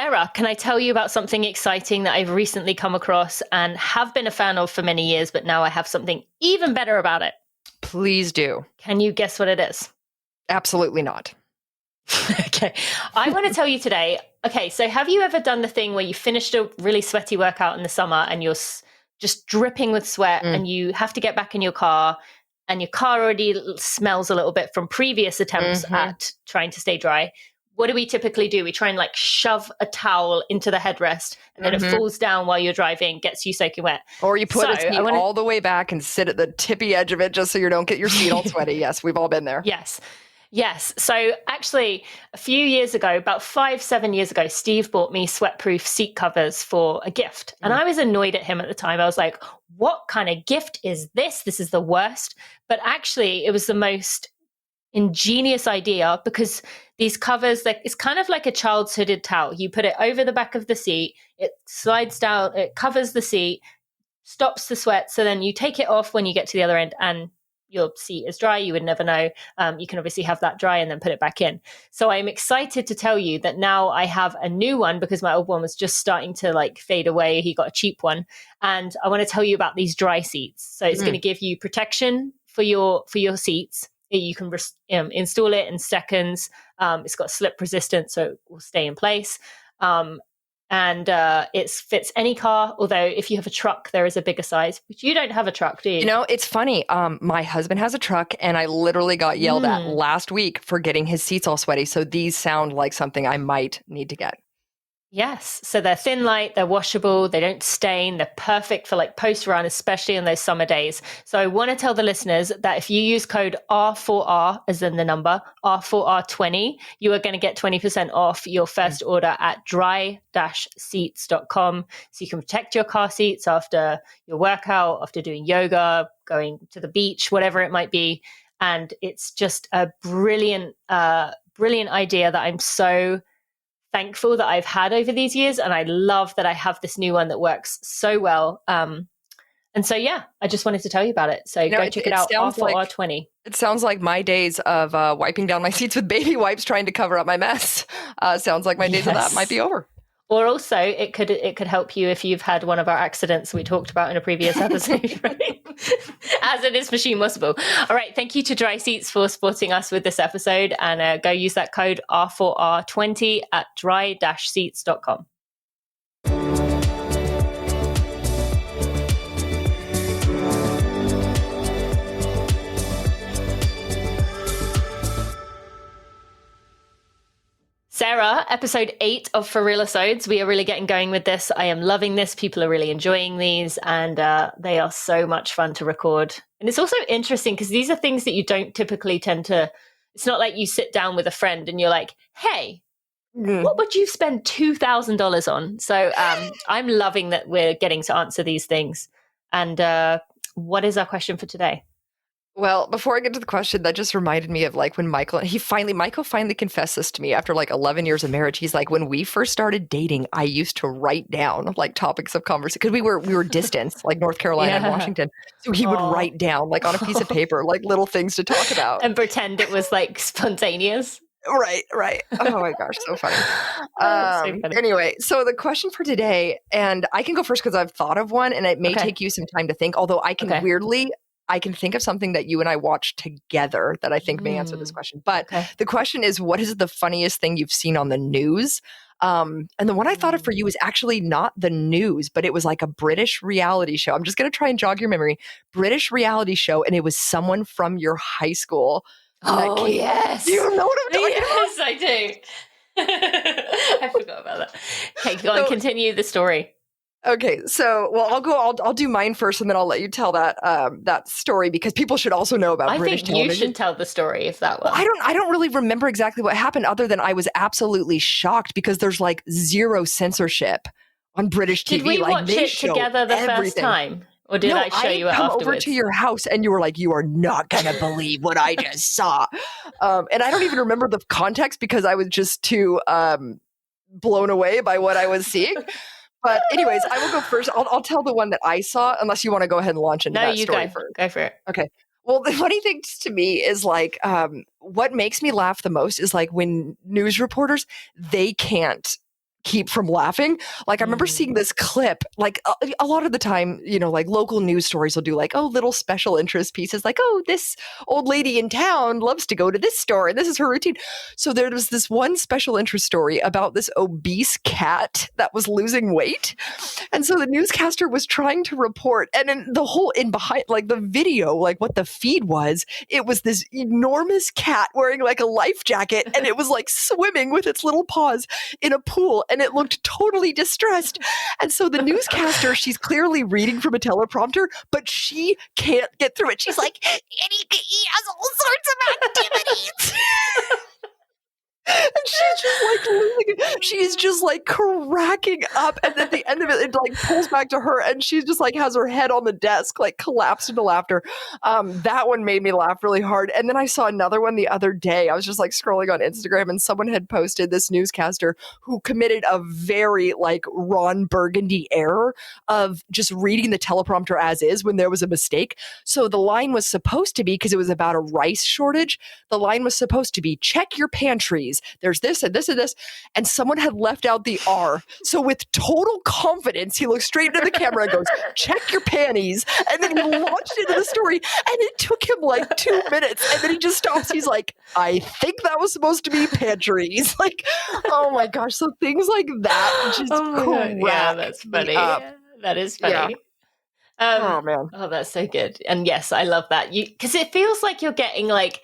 Sarah, can I tell you about something exciting that I've recently come across and have been a fan of for many years, but now I have something even better about it? Please do. Can you guess what it is? Absolutely not. Okay. I want to tell you today. Okay. So have you ever done the thing where you finished a really sweaty workout in the summer and you're just dripping with sweat and you have to get back in your car and your car already smells a little bit from previous attempts at trying to stay dry? What do we typically do? We try and like shove a towel into the headrest and then it falls down while you're driving, gets you soaking wet. Or you put a seat all the way back and sit at the tippy edge of it just so you don't get your seat all sweaty. Yes, we've all been there. Yes. So actually, a few years ago, about 5-7 years ago, Steve bought me sweatproof seat covers for a gift. And I was annoyed at him at the time. I was like, what kind of gift is this? This is the worst. But actually, it was the most ingenious idea because these covers, it's kind of like a child's hooded towel. You put it over the back of the seat, it slides down, it covers the seat, stops the sweat. So then you take it off when you get to the other end and your seat is dry. You would never know. You can obviously have that dry and then put it back in. So I'm excited to tell you that now I have a new one because my old one was just starting to like fade away. He got a cheap one. And I want to tell you about these Dri Seats. So it's going to give you protection for your seats. You can install it in seconds. It's got slip resistance, so it will stay in place. And it fits any car, although if you have a truck, there is a bigger size. But you don't have a truck, do you? You know, it's funny. My husband has a truck, and I literally got yelled at last week for getting his seats all sweaty. So these sound like something I might need to get. Yes. So they're thin light, they're washable, they don't stain, they're perfect for like post run, especially on those summer days. So I want to tell the listeners that if you use code R4R, as in the number, R4R20, you are going to get 20% off your first order at dri-seats.com. So you can protect your car seats after your workout, after doing yoga, going to the beach, whatever it might be. And it's just a brilliant idea that I'm so thankful that I've had over these years. And I love that I have this new one that works so well. And so, yeah, I just wanted to tell you about it. So go check it out, R4R20. It sounds like my days of wiping down my seats with baby wipes trying to cover up my mess. Sounds like my days of that might be over. Or also it could help you if you've had one of our accidents we talked about in a previous episode, right? As it is machine washable. All right. Thank you to Dri Seats for supporting us with this episode, and go use that code R4R20 at dri-seats.com. Sarah, episode 8 of For Real-Isodes. We are really getting going with this. I am loving this. People are really enjoying these, and they are so much fun to record. And it's also interesting because these are things that you don't typically tend to, it's not like you sit down with a friend and you're like, hey, what would you spend $2,000 on? So I'm loving that we're getting to answer these things. And what is our question for today? Well, before I get to the question, that just reminded me of like when Michael finally confessed this to me after like 11 years of marriage. He's like, when we first started dating, I used to write down like topics of conversation because we were distant, like North Carolina and Washington. So he would write down like on a piece of paper, like little things to talk about. And pretend it was like spontaneous. Right. Oh my gosh, so funny. So funny. Anyway, so the question for today, and I can go first because I've thought of one and it may take you some time to think, although I can I can think of something that you and I watched together that I think may answer this question. But the question is, what is the funniest thing you've seen on the news? And the one I thought of for you is actually not the news, but it was like a British reality show. I'm just going to try and jog your memory. British reality show, and it was someone from your high school. Oh, yes. You know what I'm talking about? Yes, I do. I forgot about that. Okay, go on, continue the story. Okay, so I'll do mine first, and then I'll let you tell that story because people should also know about British television. You should tell the story if that one. Well, I don't really remember exactly what happened, other than I was absolutely shocked because there's like zero censorship on British TV. Did we watch it together the first time, or did I show you it afterwards? Come over to your house, and you were like, "You are not gonna believe what I just saw," and I don't even remember the context because I was just too blown away by what I was seeing. But anyways, I will go first. I'll tell the one that I saw, unless you want to go ahead and launch into that story first. Go for it. Okay. Well, the funny thing to me is like, what makes me laugh the most is like when news reporters, they can't keep from laughing. Like I remember seeing this clip, like a lot of the time, you know, like local news stories will do like, oh, little special interest pieces, like, oh, this old lady in town loves to go to this store and this is her routine. So there was this one special interest story about this obese cat that was losing weight. And so the newscaster was trying to report, and in behind, like the video, like what the feed was, it was this enormous cat wearing like a life jacket, and it was like swimming with its little paws in a pool, and it looked totally distressed. And so the newscaster, she's clearly reading from a teleprompter, but she can't get through it. She's like, and he has all sorts of activities. And she's just like losing it. She's just like cracking up, and at the end of it, it like pulls back to her, and she just like has her head on the desk, like collapsed into laughter. That one made me laugh really hard. And then I saw another one the other day. I was just like scrolling on Instagram, and someone had posted this newscaster who committed a very like Ron Burgundy error of just reading the teleprompter as is when there was a mistake. So the line was supposed to be, because it was about a rice shortage, the line was supposed to be, check your pantries. There's this and this and this. And someone had left out the R. So with total confidence, he looked straight into the camera and goes, check your panties. And then he launched into the story, and it took him like 2 minutes. And then he just stops. He's like, I think that was supposed to be pantries. Like, oh my gosh. So things like that just yeah, that's funny. That is funny. Yeah. Oh man. Oh, that's so good. And yes, I love that. Because it feels like you're getting like,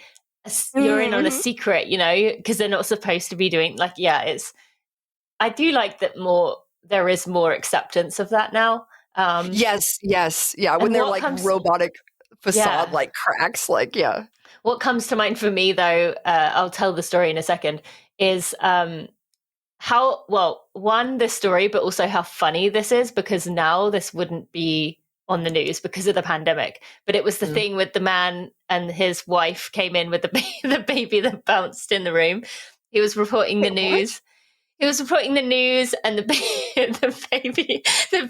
you're in on a secret, you know, because they're not supposed to be doing like, I do like that there is more acceptance of that now. Yes. Yeah. When they're like robotic facade, like cracks, like, yeah. What comes to mind for me though, I'll tell the story in a second, is how, well, one, this story, but also how funny this is, because now this wouldn't be on the news because of the pandemic. But it was the thing with the man and his wife came in with the baby that bounced in the room. He was reporting the news. What? He was reporting the news, and the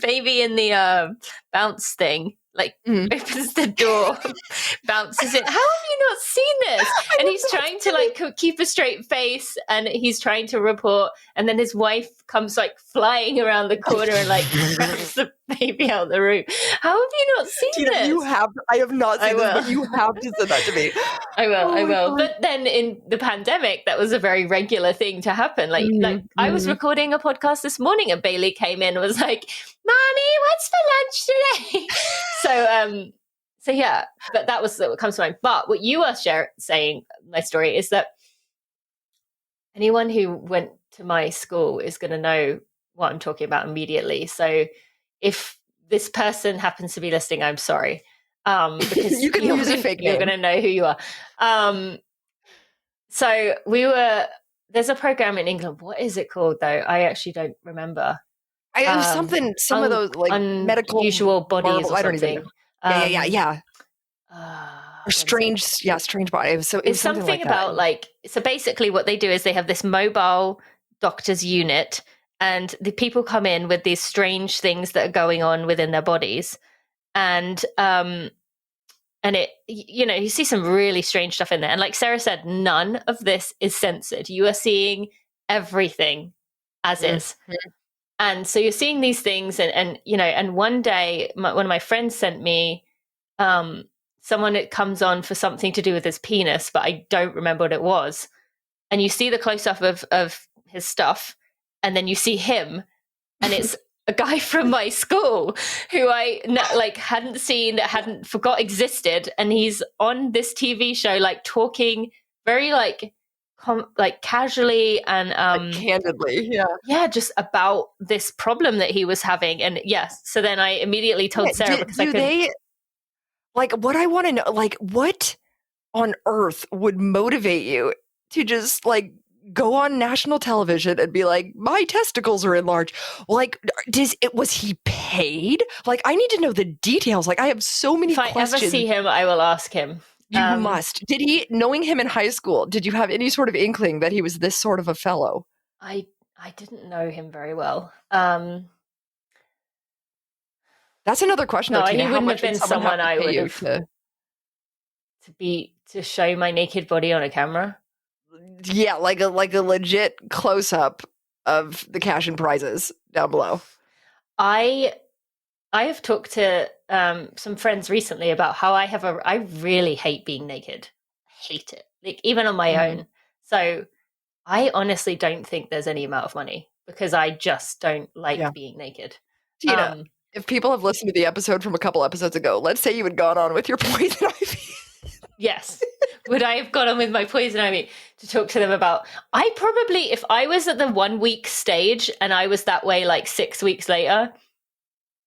baby in the bounce thing, like opens the door, bounces in. How have you not seen this? And he's trying to like keep a straight face, and he's trying to report, and then his wife comes like flying around the corner and like grabs the baby out of the room. How have you not seen this? I have not seen this, but you have to send that to me. I will. God. But then in the pandemic, that was a very regular thing to happen. Like I was recording a podcast this morning, and Bailey came in and was like, Mommy, what's for lunch today? So yeah, but that was what comes to mind. But what you are saying, my story, is that anyone who went to my school is going to know what I'm talking about immediately. So if this person happens to be listening, I'm sorry. Because you can use a fake name. You're going to know who you are. So there's a program in England. What is it called though? I actually don't remember. It was some of those like medical unusual bodies or something. I don't even know. Yeah. Or strange bodies. So it's something about like, so basically what they do is they have this mobile doctor's unit, and the people come in with these strange things that are going on within their bodies. And it, you know, you see some really strange stuff in there. And like Sarah said, none of this is censored. You are seeing everything as is. And so you're seeing these things, and you know, and one day one of my friends sent me someone that comes on for something to do with his penis, but I don't remember what it was. And you see the close-up of his stuff, and then you see him, and it's a guy from my school who I hadn't seen, hadn't forgot existed, and he's on this TV show, like talking very like casually and candidly, just about this problem that he was having. And yes, so then I immediately told Sarah, because what I want to know, like, what on earth would motivate you to just like go on national television and be like, my testicles are enlarged? Like, was he paid? Like, I need to know the details. Like, I have so many questions. If I ever see him, I will ask him. You must. Did he, knowing him in high school, did you have any sort of inkling that he was this sort of a fellow? I didn't know him very well. That's another question. No, he wouldn't have been someone I would have to show my naked body on a camera. Yeah, like a legit close up of the cash and prizes down below. I have talked to some friends recently about how I really hate being naked. I hate it, like even on my own. So I honestly don't think there's any amount of money because I just don't like being naked. Tina, if people have listened to the episode from a couple episodes ago, let's say you had gone on with your poison ivy. Yes. Would I have gone on with my poison ivy to talk to them about? I probably, if I was at the 1 week stage and I was that way like 6 weeks later,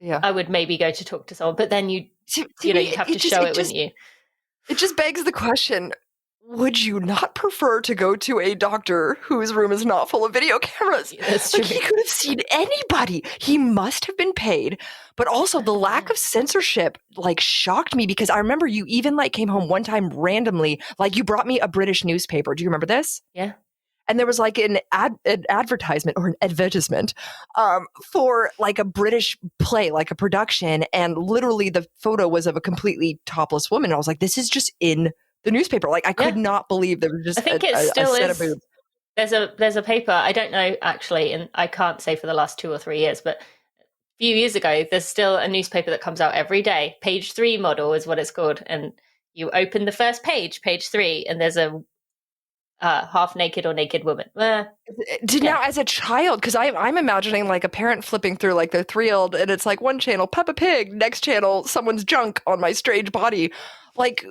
I would maybe go to talk to someone. But then you'd have to show it, wouldn't you? It just begs the question, would you not prefer to go to a doctor whose room is not full of video cameras? That's true. Like, he could have seen anybody. He must have been paid. But also the lack of censorship like shocked me, because I remember you even like came home one time randomly, like you brought me a British newspaper. Do you remember this? Yeah. And there was like an advertisement or an advertisement for like a British play, like a production. And literally the photo was of a completely topless woman. And I was like, this is just in the newspaper. Like I could not believe there was just I think a set of boobs. There's a paper, I don't know actually, and I can't say for the last 2 or 3 years, but a few years ago, there's still a newspaper that comes out every day. Page 3 model is what it's called. And you open the first page 3, and there's a half naked or naked woman. Now, as a child, because I'm imagining like a parent flipping through like their 3-year-old, and it's like one channel Peppa Pig, next channel someone's junk on my strange body. Like,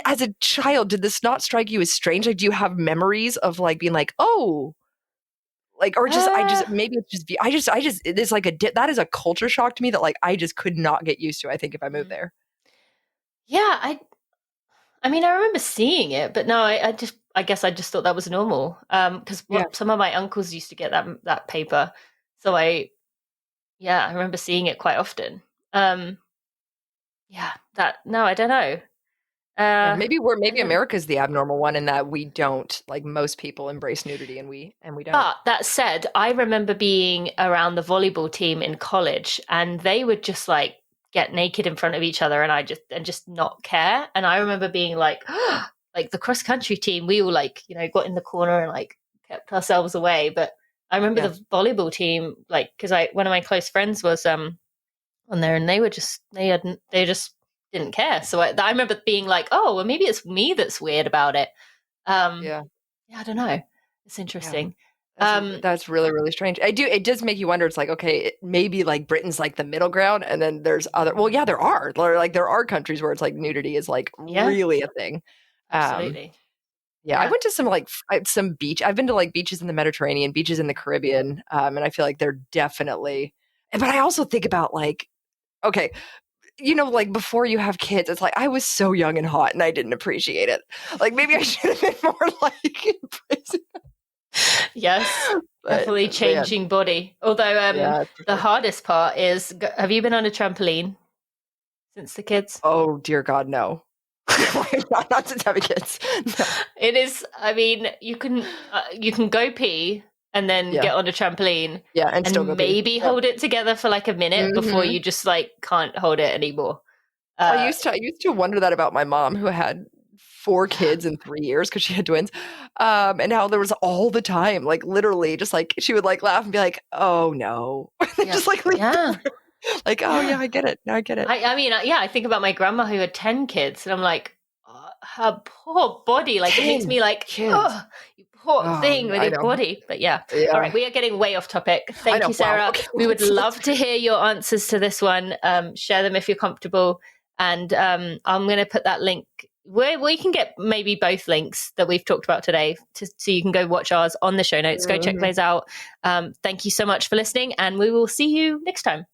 as a child, did this not strike you as strange? Like, do you have memories of like being like, oh, like, or just maybe it's just it is like that is a culture shock to me that like I just could not get used to. I think if I moved there. Yeah, I mean, I remember seeing it, but no, I guess I just thought that was normal. Because some of my uncles used to get that paper, so I remember seeing it quite often. I don't know. Maybe America's the abnormal one in that we don't, like most people embrace nudity and we don't. But that said, I remember being around the volleyball team in college, and they would just like get naked in front of each other, and just not care. And I remember being like, like the cross country team, we all like, got in the corner and like kept ourselves away. But I remember the volleyball team, like, because one of my close friends was on there, and they just didn't care. So I remember being like, oh, well, maybe it's me that's weird about it. I don't know. It's interesting. That's really, really strange. It does make you wonder. It's like, okay, maybe like Britain's like the middle ground, and then there's other. Well, yeah, there are countries where it's like nudity is like really a thing. Absolutely. I went to some beach. I've been to like beaches in the Mediterranean, beaches in the Caribbean, and I feel like they're definitely. But I also think about like, okay, like before you have kids, it's like I was so young and hot, and I didn't appreciate it. Like maybe I should have been more like in prison. Yes, definitely changing body. Although the hardest part is, have you been on a trampoline since the kids? Oh dear God, no. not since having kids. No. It is. I mean, you can go pee and then get on a trampoline, and still go maybe hold it together for like a minute before you just like can't hold it anymore. I used to wonder that about my mom, who had 4 kids in 3 years because she had twins, and how there was all the time, like literally, just like she would like laugh and be like, "Oh no," just like leave like, "Oh yeah, I get it. Now I get it." I mean, I think about my grandma who had 10 kids, and I'm like, her poor body, like it makes me like, oh, you poor thing with your body. But all right, we are getting way off topic. Thank you, Sarah. Wow. Okay. We would love to hear your answers to this one. Share them if you're comfortable, and I'm going to put that link where we can get maybe both links that we've talked about today, so you can go watch ours on the show notes. Go check those out. Thank you so much for listening, and we will see you next time.